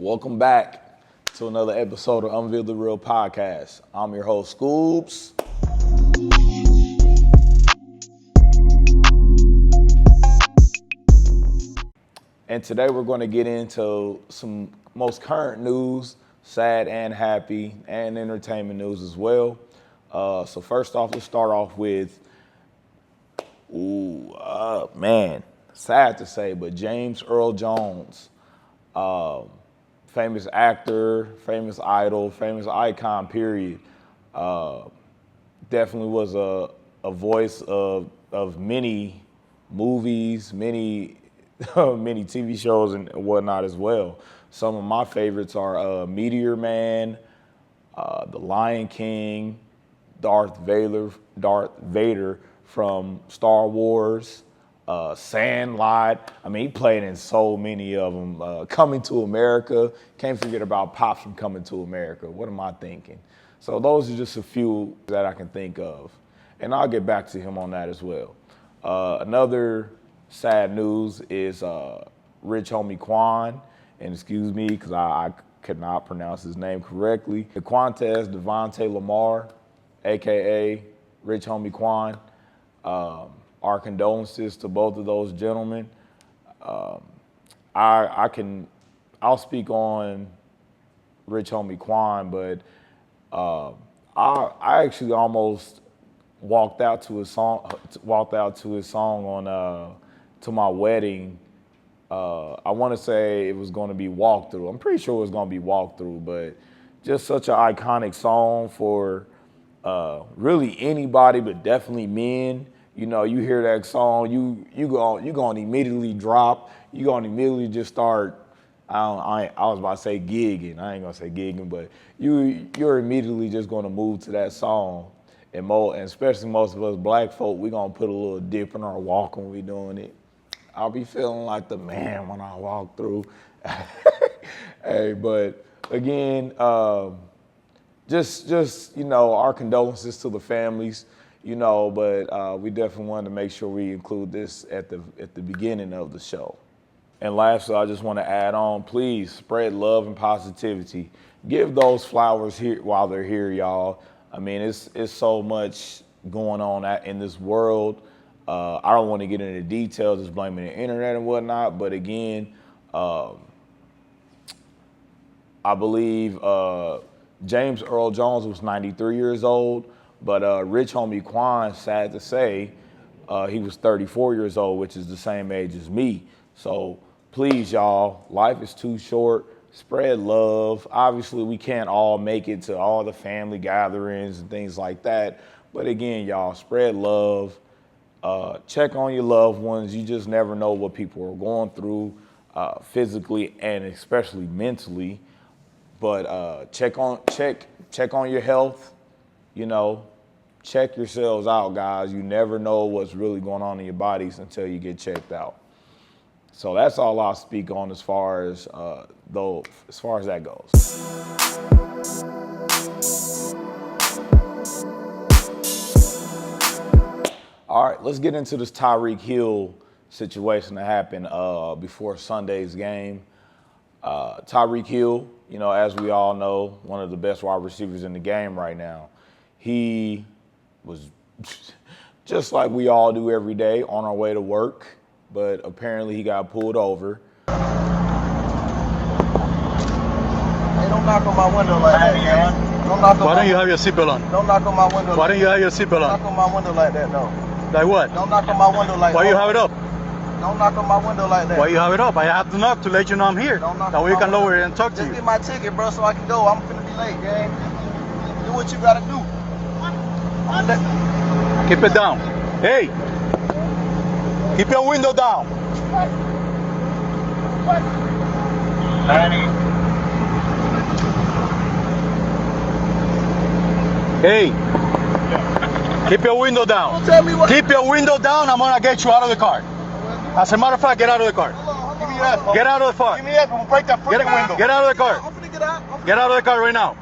Welcome back to another episode of Unveal the Real podcast. I'm your host, Scoobs. And today we're going to get into some most current news, sad and happy, and entertainment news as well. So first off, let's start off with, sad to say, but James Earl Jones, famous actor, famous idol, famous icon, period. Definitely was a voice of many movies, many TV shows and whatnot as well. Some of my favorites are Meteor Man, The Lion King, Darth Vader from Star Wars, Sandlot. I mean, he played in so many of them. Coming to America. Can't forget about Pops from Coming to America. What am I thinking? So those are just a few that I can think of. And I'll get back to him on that as well. Another sad news is Rich Homie Quan. And excuse me, because I could not pronounce his name correctly. Quantez Devontae Lamar, a.k.a. Rich Homie Quan. Our condolences to both of those gentlemen. I'll speak on Rich Homie Quan, but I actually almost walked out to his song on to my wedding. I want to say it was going to be Walkthrough. I'm pretty sure it was going to be Walkthrough, but just such an iconic song for really anybody, but definitely men. You know, you hear that song, you gonna immediately drop. You gonna immediately just start. I was about to say gigging. I ain't gonna say gigging, but you're immediately just gonna move to that song. And especially most of us black folk, we gonna put a little dip in our walk when we doing it. I'll be feeling like the man when I walk through. Hey, but again, just our condolences to the families. But we definitely wanted to make sure we include this at the beginning of the show. And lastly, I just want to add on, please spread love and positivity. Give those flowers here while they're here, y'all. I mean, it's so much going on in this world. I don't want to get into details, just blaming the internet and whatnot. But again, I believe James Earl Jones was 93 years old. But Rich Homie Quan, sad to say, he was 34 years old, which is the same age as me. So please, y'all, life is too short. Spread love. Obviously, we can't all make it to all the family gatherings and things like that. But again, y'all, spread love. Check on your loved ones. You just never know what people are going through physically and especially mentally. But check on your health. Check yourselves out, guys. You never know what's really going on in your bodies until you get checked out. So that's all I'll speak on as far as that goes. All right, let's get into this Tyreek Hill situation that happened before Sunday's game. Tyreek Hill, as we all know, one of the best wide receivers in the game right now. He was just like we all do every day on our way to work, but apparently he got pulled over. Hey, don't knock on my window like that, man. Why don't you have your seatbelt on? Don't knock on my window. Why don't you have your seatbelt on? Knock on my window like that, no. Like what? Don't knock on my window like that. Why you have it up? Don't knock on my window like that. Why you have it up? I have to knock to let you know I'm here. Don't knock that on way you my can window. lower it and talk to Just you. get my ticket, bro, so I can go. I'm finna be late, gang. Do what you gotta do. Keep it down. Hey! Keep your window down. Hey! Keep your window down. Don't tell me what. Keep your window down. I'm gonna get you out of the car. As a matter of fact, get out of the car. Give me that. Get out of the car. Give me that. I'm gonna break that freaking window. Get out of the car. I'm finna get out. Get out of the car right now.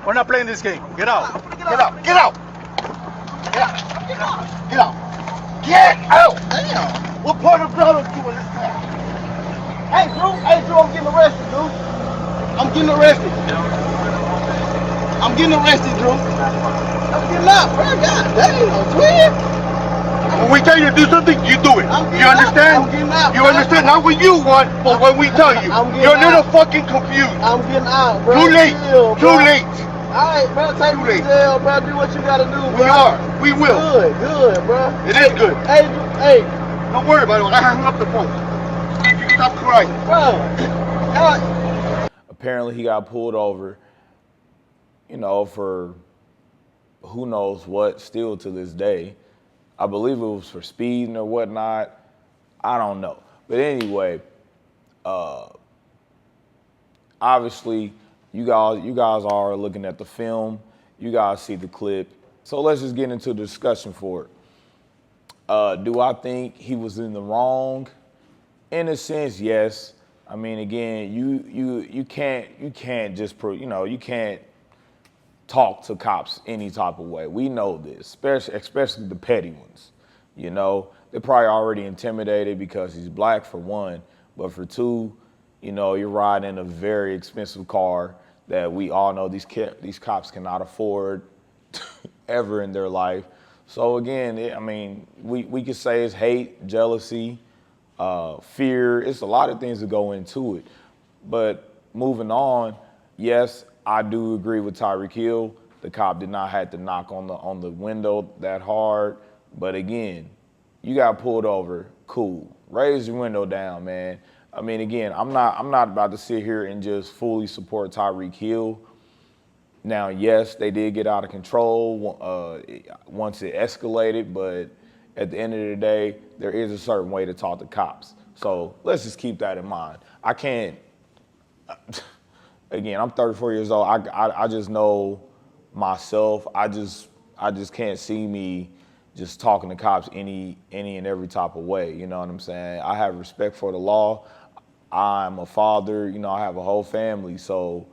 We're not playing this game. Get out. I'm finna get out. Get out. Get out. Get out. Get out. Get out. Damn. What part of blood are you in this town? Hey, Drew, I'm getting arrested, dude. I'm getting arrested. I'm getting arrested, Drew. I'm getting out, bro. God damn, twin. When we tell you to do something, you do it. You understand? I'm getting out, you bro. understand? Not what you want, but when we tell you. You're a little fucking confused. I'm getting out, bro. Too late. Chill, Too late. Alright, bro. Take me to jail, bro. Do what you gotta do, bro. We are. We will. Good, bro. It is good. Hey. Don't worry about it. I hung up the phone. Stop crying. Bro. Apparently he got pulled over, you know, for who knows what, still to this day. I believe it was for speeding or whatnot. I don't know. But anyway, obviously you guys are looking at the film. You guys see the clip. So let's just get into the discussion for it. Do I think he was in the wrong? In a sense, yes. I mean, again, you can't just you can't talk to cops any type of way. We know this, especially the petty ones. You know, they're probably already intimidated because he's black for one, but for two, you know, you're riding in a very expensive car that we all know these cops cannot afford ever in their life. So again, I mean, we could say it's hate, jealousy, fear. It's a lot of things that go into it. But moving on, yes, I do agree with Tyreek Hill. The cop did not have to knock on the window that hard. But again, you got pulled over. Cool. Raise your window down, man. I mean, again, I'm not about to sit here and just fully support Tyreek Hill. Now, yes, they did get out of control once it escalated, but at the end of the day, there is a certain way to talk to cops. So let's just keep that in mind. I can't. Again, I'm 34 years old. I just know myself. I just can't see me just talking to cops any and every type of way. You know what I'm saying? I have respect for the law. I'm a father. You know, I have a whole family. So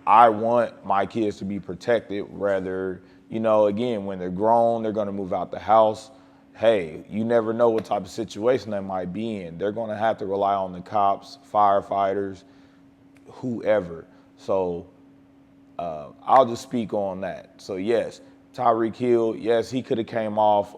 I want my kids to be protected. Rather, you know, again, when they're grown, they're going to move out the house. Hey, you never know what type of situation they might be in. They're going to have to rely on the cops, firefighters, whoever. So I'll just speak on that. So yes, Tyreek Hill, yes, he could have came off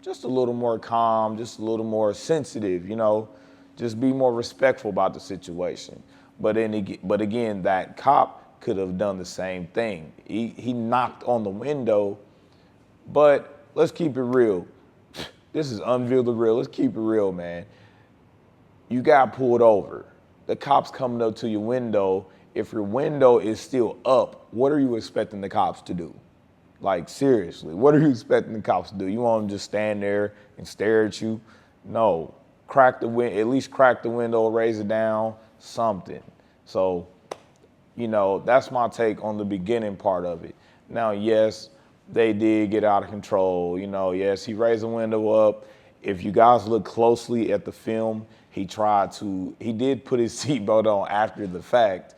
just a little more calm, just a little more sensitive, you know, just be more respectful about the situation. But again, that cop could have done the same thing. He knocked on the window, but let's keep it real. This is Unveal the Real. Let's keep it real, man. You got pulled over. The cop's coming up to your window. If your window is still up, what are you expecting the cops to do? Like, seriously, what are you expecting the cops to do? You want them to just stand there and stare at you? No. At least crack the window, raise it down, something. So, you know, that's my take on the beginning part of it. Now, yes, they did get out of control. You know, yes, he raised the window up. If you guys look closely at the film, he did put his seatbelt on after the fact,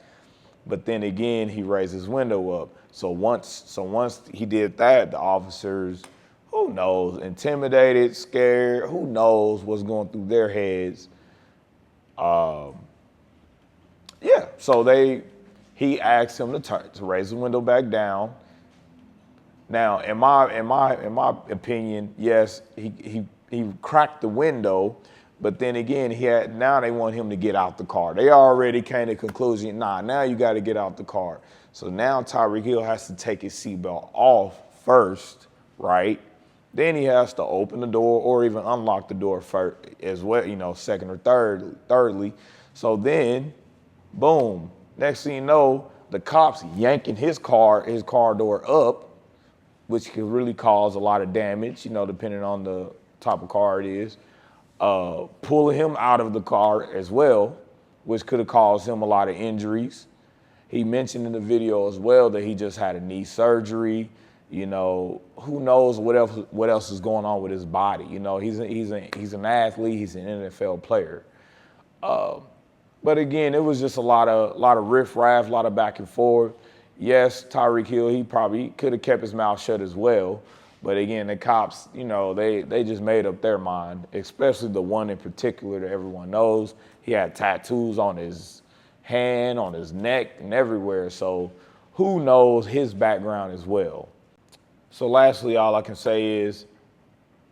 but then again, he raised his window up. So once he did that, the officers, who knows, intimidated, scared, who knows what's going through their heads. Yeah, so he asked him to raise the window back down. Now, in my opinion, yes, he cracked the window, but then again, now they want him to get out the car. They already came to the conclusion, now you got to get out the car. So now Tyreek Hill has to take his seatbelt off first, right? Then he has to open the door or even unlock the door first as well, you know, second or thirdly. So then, boom, next thing you know, the cops yanking his car door up, which could really cause a lot of damage, you know, depending on the type of car it is. Pulling him out of the car as well, which could have caused him a lot of injuries. He mentioned in the video as well that he just had a knee surgery. You know, who knows what else is going on with his body. You know, he's an athlete, he's an NFL player. But again, it was just a lot of riffraff, a lot of back and forth. Yes, Tyreek Hill, he probably could have kept his mouth shut as well. But again, the cops, you know, they just made up their mind, especially the one in particular that everyone knows. He had tattoos on his hand, on his neck, and everywhere. So who knows his background as well. So lastly, all I can say is,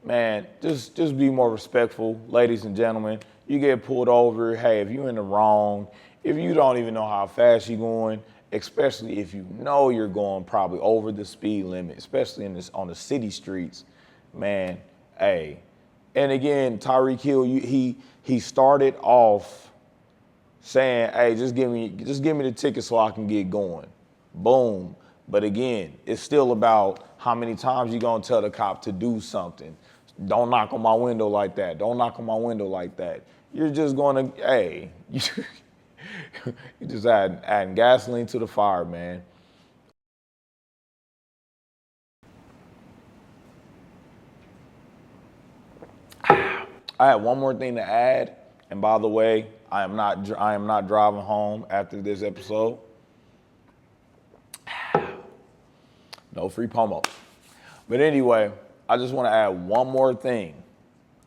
man, just be more respectful, ladies and gentlemen. You get pulled over, hey, if you're in the wrong, if you don't even know how fast you're going, especially if you know you're going probably over the speed limit, especially on the city streets, man, hey. And again, Tyreek Hill, he started off saying, hey, just give me the ticket so I can get going. Boom. But again, it's still about how many times you gonna tell the cop to do something. Don't knock on my window like that. Don't knock on my window like that. You're just gonna, hey, you just adding gasoline to the fire, man. I have one more thing to add, and by the way, I am not driving home after this episode. No free promos. But anyway, I just want to add one more thing.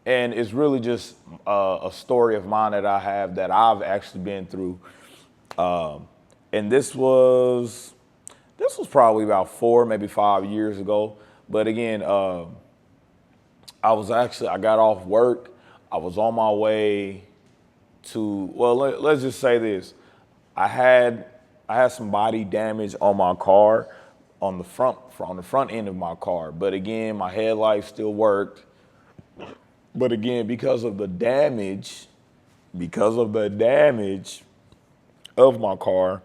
And it's really just a story of mine that I have that I've actually been through. And this was probably about 4, maybe 5 years ago. But again, I got off work. I was on my way to, well, let's just say this. I had some body damage on my car, on the front end of my car. But again, my headlights still worked. But again, because of the damage of my car,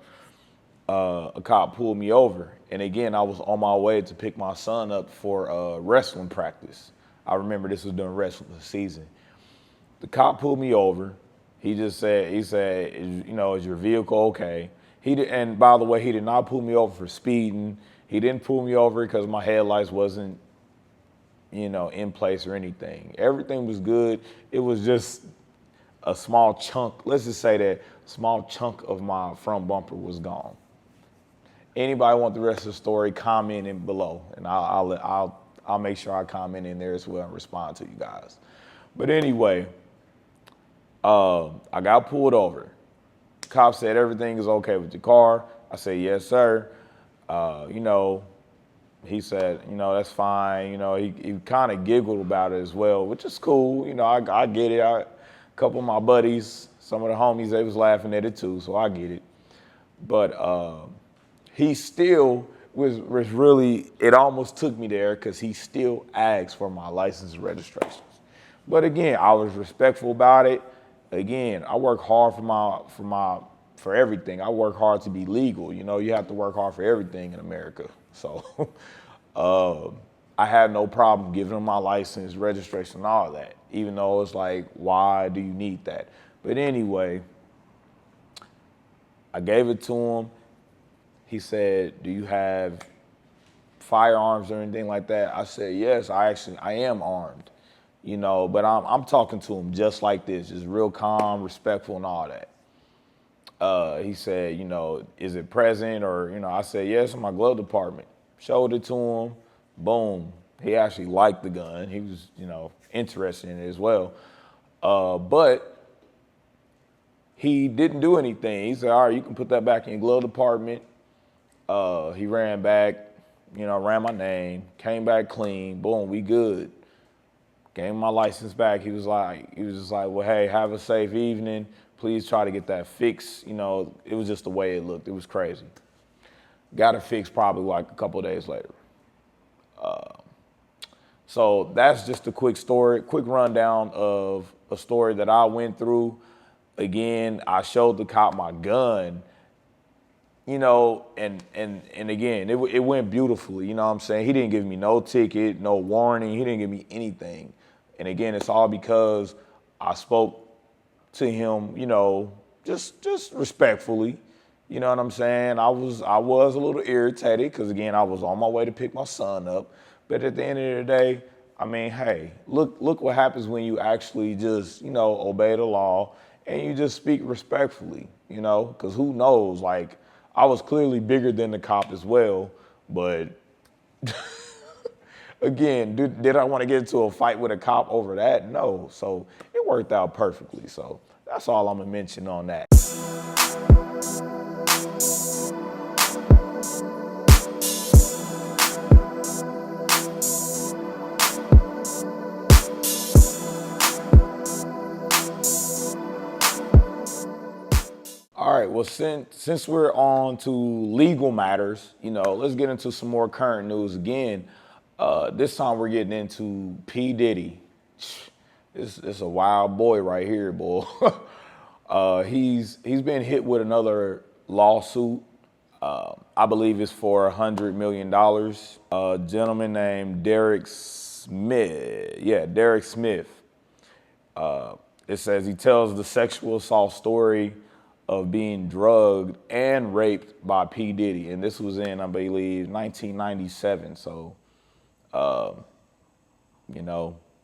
a cop pulled me over. And again, I was on my way to pick my son up for wrestling practice. I remember this was during wrestling season. The cop pulled me over. He said, is your vehicle okay? And by the way, he did not pull me over for speeding. He didn't pull me over because my headlights wasn't, in place or anything. Everything was good. It was just a small chunk. Let's just say that small chunk of my front bumper was gone. Anybody want the rest of the story? Comment in below, and I'll make sure I comment in there as well and respond to you guys. But anyway, I got pulled over. Cop said everything is okay with your car. I said yes, sir. He said, that's fine. He kind of giggled about it as well, which is cool. I get it. A couple of my buddies, some of the homies, they was laughing at it too, so I get it. But he still was really, it almost took me there because he still asked for my license and registrations. But again, I was respectful about it. Again, I work hard for everything. I work hard to be legal. You have to work hard for everything in America. So I had no problem giving him my license, registration, all that, even though it's like, why do you need that? But anyway, I gave it to him. He said, do you have firearms or anything like that? I said, yes, I am armed, but I'm talking to him just like this, just real calm, respectful and all that. He said, is it present? Or, I said, yes, in my glove department. Showed it to him. Boom. He actually liked the gun. He was, interested in it as well. But he didn't do anything. He said, all right, you can put that back in your glove department. He ran back, ran my name, came back clean. Boom, we good. Gave him my license back. He was just like, well, hey, have a safe evening. Please try to get that fixed. It was just the way it looked. It was crazy. Got it fixed probably like a couple of days later. So that's just a quick rundown of a story that I went through. Again, I showed the cop my gun, and again, it went beautifully. You know what I'm saying? He didn't give me no ticket, no warning. He didn't give me anything. And again, it's all because I spoke to him, just respectfully. You know what I'm saying? I was a little irritated because, again, I was on my way to pick my son up. But at the end of the day, I mean, hey, look what happens when you actually just, obey the law and you just speak respectfully, because who knows? Like, I was clearly bigger than the cop as well. But, again, did I want to get into a fight with a cop over that? No. So it worked out perfectly. So that's all I'm going to mention on that. All right. Well, since we're on to legal matters, let's get into some more current news again. This time we're getting into P Diddy. It's a wild boy right here, boy. He's been hit with another lawsuit. I believe it's for $100 million. A gentleman named Derek Smith. Yeah, Derek Smith. It says he tells the sexual assault story of being drugged and raped by P. Diddy. And this was in, I believe, 1997. So,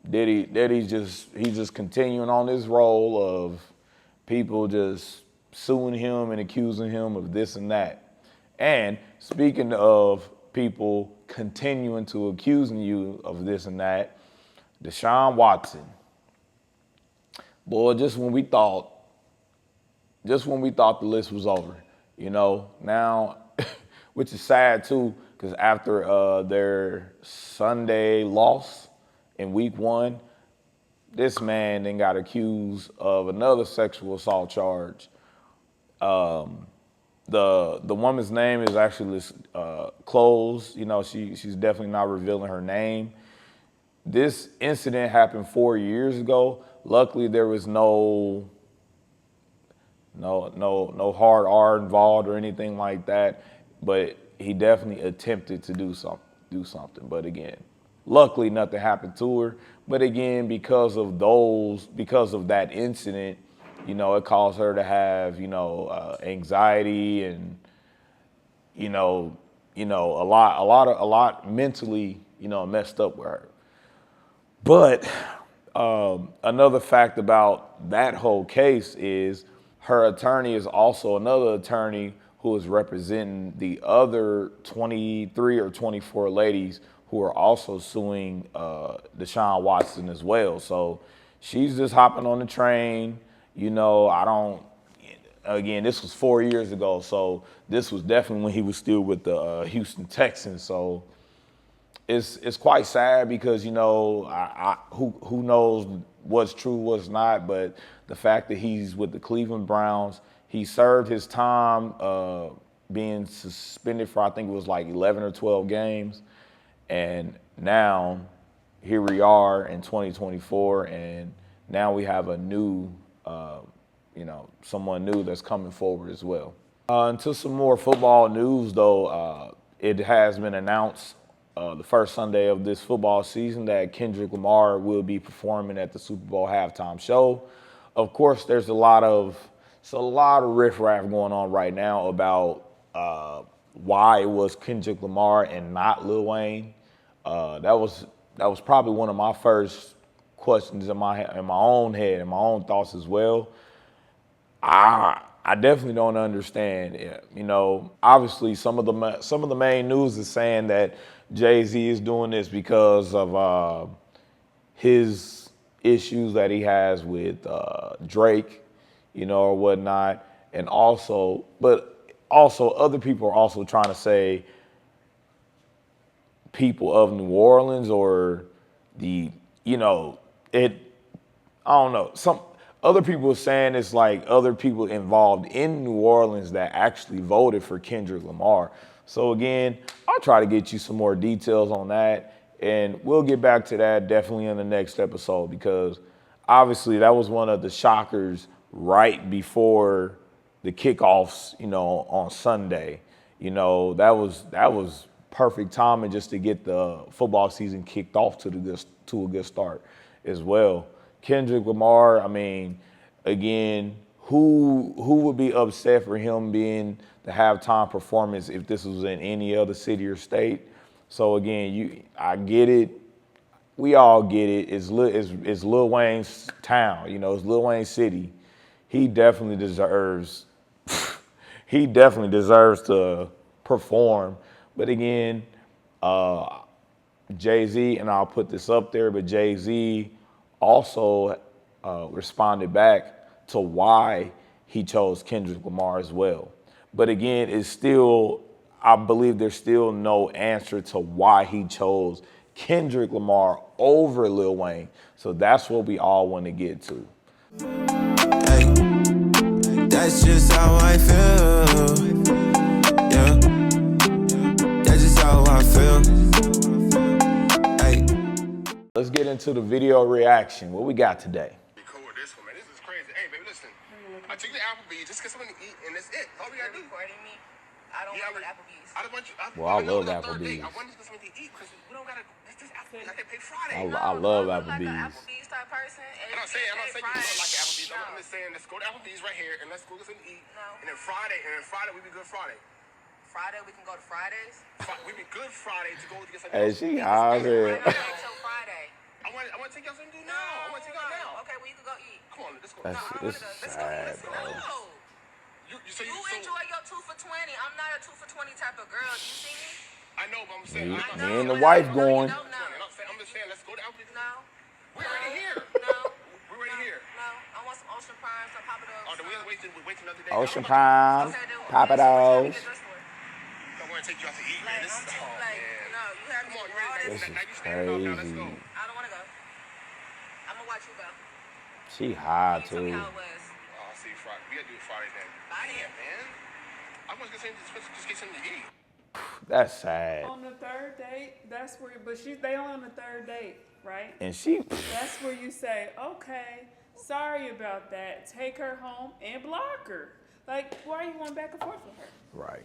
Diddy's just continuing on this role of people just suing him and accusing him of this and that. And speaking of people continuing to accusing you of this and that, Deshaun Watson. Boy, just when we thought the list was over, now, which is sad too, because after their Sunday loss in week 1, this man then got accused of another sexual assault charge. The woman's name is actually closed. She's definitely not revealing her name. This incident happened 4 years ago. Luckily, there was no hard R involved or anything like that. But he definitely attempted to do something. But again, luckily nothing happened to her. But again, because of that incident, it caused her to have anxiety and a lot mentally messed up with her. But another fact about that whole case is her attorney is also another attorney who is representing the other 23 or 24 ladies who are also suing Deshaun Watson as well. So she's just hopping on the train. Again, this was 4 years ago. So this was definitely when he was still with the Houston Texans. So it's quite sad because, who knows what's true, what's not, but the fact that he's with the Cleveland Browns, he served his time being suspended for, I think it was like 11 or 12 games. And now here we are in 2024, and now we have a new, someone new that's coming forward as well. Into some more football news, though, it has been announced the first Sunday of this football season that Kendrick Lamar will be performing at the Super Bowl halftime show. Of course, there's a lot of riffraff going on right now about why it was Kendrick Lamar and not Lil Wayne. That was probably one of my first questions in my own head and my own thoughts as well. I definitely don't understand. Obviously some of the main news is saying that Jay-Z is doing this because of his issues that he has with Drake, or whatnot, and also other people are also trying to say people of New Orleans or I don't know. Some other people are saying it's like other people involved in New Orleans that actually voted for Kendrick Lamar. So again, I'll try to get you some more details on that, and we'll get back to that definitely in the next episode, because obviously that was one of the shockers right before the kickoffs, on Sunday. That was perfect timing just to get the football season kicked off to a good start as well. Kendrick Lamar, I mean, again, who would be upset for him being the halftime performance if this was in any other city or state? So again, I get it. We all get it. It's Lil Wayne's town, it's Lil Wayne's city. He definitely deserves to perform. But again, Jay-Z, and I'll put this up there, but Jay-Z also responded back to why he chose Kendrick Lamar as well. But again, I believe there's still no answer to why he chose Kendrick Lamar over Lil Wayne. So that's what we all want to get to. Hey, That's just how I feel. Yeah, that's just how I feel. Hey. Let's get into the video reaction. What we got today? Be cool with this one, man. This is crazy. Hey, baby, listen. I took you to Applebee's just get something to eat, and that's it. All we gotta do. Recording me? I don't want Applebee's. I just want you. Well, I love know it's our third Applebee's. date. I want you to get something to eat because we don't gotta. It's just Applebee's. I can pay Friday. I love Like Applebee's. an Applebee's type person. I'm not saying you don't like Applebee's. No. I'm just saying let's go to Applebee's right here and let's go get something to eat. No. And then Friday we be good Friday. Friday, we can go to Fridays. We be good Friday to go to get something. Hey, she high as hell. Until Friday. I want to take y'all something to do now. I want to take y'all now. Okay, well, you can go eat. Come on, let's go. That's sad, bro. No. You Enjoy your 2 for $20. I'm not a 2 for $20 type of girl. You see me? I know, but I'm saying. Me and the wife going. I'm just saying, let's go to Applebee's. No. We're already here. No. We're already here. No. I want some Ocean Prime, some Papa Dogs. Oh, then we have to wait till another day. Ocean Prime, Papa Dogs. I want to take you out to eat, man. This is no, you have Come on, me you ready? This is Now you standing up now. Let's crazy. go. I don't want to go. I'm going to watch you go. She high You tell me too. how it was. Oh, I see Friday. We got to do it Friday then. Friday. Damn, man. I want to get something to eat. That's sad. On the third date, that's where, but they only on the third date, right? And she, That's where you say, okay, sorry about that. Take her home and block her. Like, why are you going back and forth with her? right.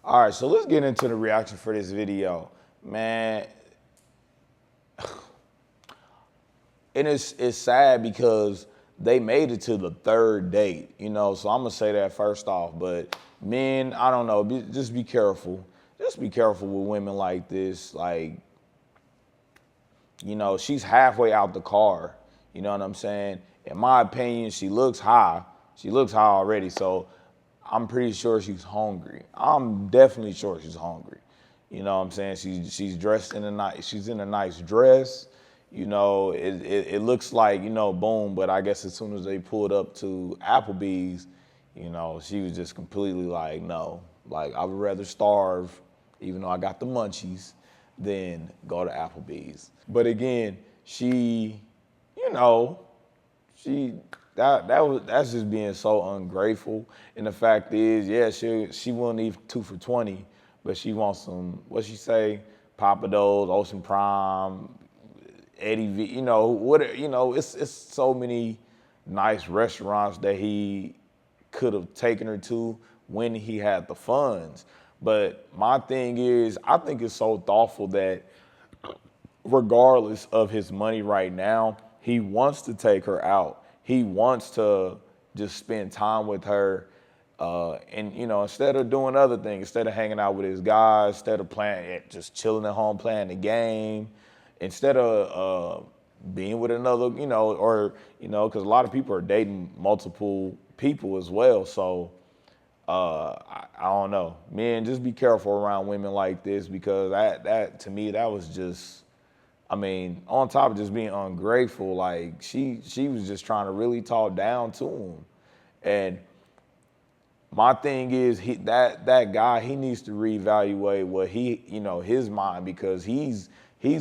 All right, so let's get into the reaction for this video. Man, and it's sad because they made it to the third date, you know, so I'm gonna say that first off. But men, I don't know, just be careful. Just be careful with women like this. Like, you know, she's halfway out the car, you know what I'm saying? In my opinion, she looks high. She looks high already, so I'm pretty sure she's hungry. I'm definitely sure she's hungry. You know what I'm saying? She's dressed in she's in a nice dress. You know, it looks like, you know, boom, but I guess as soon as they pulled up to Applebee's, you know, she was just completely like, no, like I would rather starve, even though I got the munchies, than go to Applebee's. But again, she, you know, that's just being so ungrateful. And the fact is, yeah, she won't need 2 for $20, but she wants some, what she say, Papa Do's, Ocean Prime, Eddie V, you know, it's so many nice restaurants that he could have taken her to when he had the funds. But my thing is, I think it's so thoughtful that regardless of his money right now, he wants to take her out. He wants to just spend time with her. And, you know, instead of doing other things, instead of hanging out with his guys, instead of just chilling at home, playing the game, instead of being with another, you know, or, you know, because a lot of people are dating multiple people as well. So I don't know. Men, just be careful around women like this, because that to me, that was just, I mean, on top of just being ungrateful, like she was just trying to really talk down to him. And my thing is, that guy, he needs to reevaluate what his mind, because he's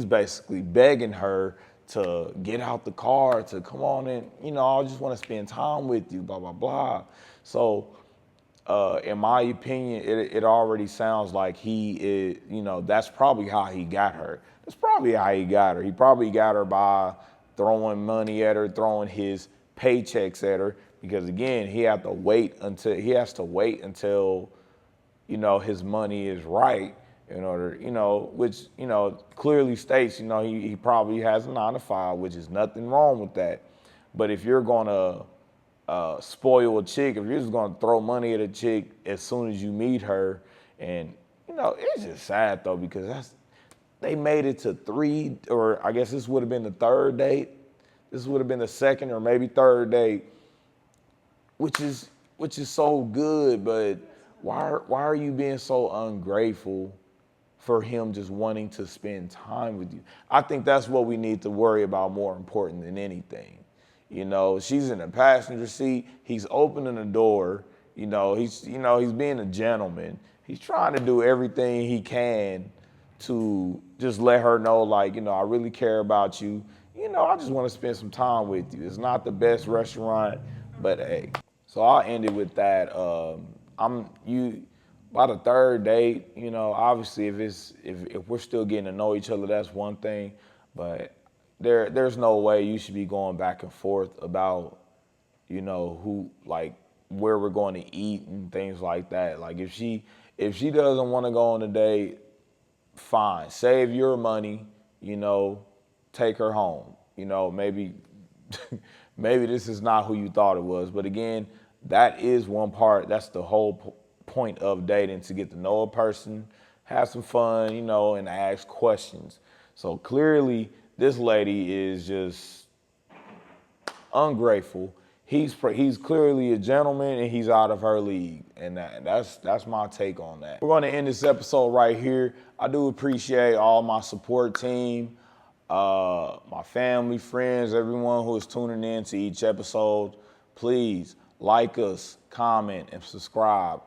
basically begging her to get out the car, to come on in, you know, I just want to spend time with you, blah, blah, blah. So in my opinion, it already sounds like he is, you know, that's probably how he got her. That's probably how he got her. He probably got her by throwing money at her, throwing his paychecks at her, because again, he has to wait until, you know, his money is right in order, you know, which, you know, clearly states, you know, he probably has a 9-to-5, which is nothing wrong with that. But if you're gonna spoil a chick, if you're just gonna throw money at a chick as soon as you meet her, and, you know, it's just sad though, because they made it to 3, or I guess this would have been the third date. This would have been the second or maybe third date, which is so good. But why are you being so ungrateful for him just wanting to spend time with you? I think that's what we need to worry about more important than anything. You know, she's in the passenger seat. He's opening the door. You know, he's being a gentleman. He's trying to do everything he can to just let her know, like, you know, I really care about you. You know, I just want to spend some time with you. It's not the best restaurant, but hey. So I'll end it with that. By the third date, you know, obviously if we're still getting to know each other, that's one thing. But there's no way you should be going back and forth about, you know, where we're going to eat and things like that. Like if she doesn't want to go on a date, fine. Save your money, you know, take her home. You know, maybe maybe this is not who you thought it was. But again, that is one part. That's the whole point of dating, to get to know a person, have some fun, you know, and ask questions. So clearly, this lady is just ungrateful. He's clearly a gentleman, and he's out of her league, and that's my take on that. We're going to end this episode right here. I do appreciate all my support team, my family, friends, everyone who is tuning in to each episode. Please like us, comment, and subscribe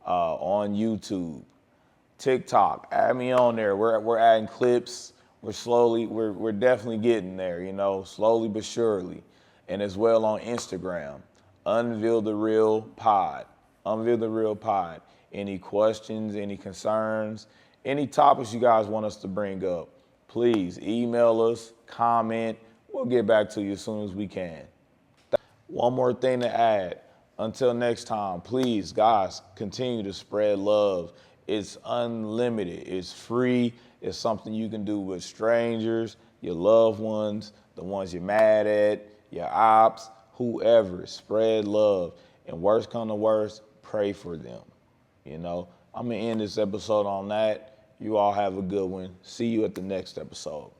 on YouTube, TikTok. Add me on there. We're adding clips. We're definitely getting there, you know, slowly but surely. And as well on Instagram, Unveal the Real Pod. Unveal the Real Pod. Any questions, any concerns, any topics you guys want us to bring up, please email us, comment. We'll get back to you as soon as we can. One more thing to add. Until next time, please, guys, continue to spread love. It's unlimited. It's free. It's something you can do with strangers, your loved ones, the ones you're mad at, your ops, whoever. Spread love. And worst come to worst, pray for them. You know, I'm going to end this episode on that. You all have a good one. See you at the next episode.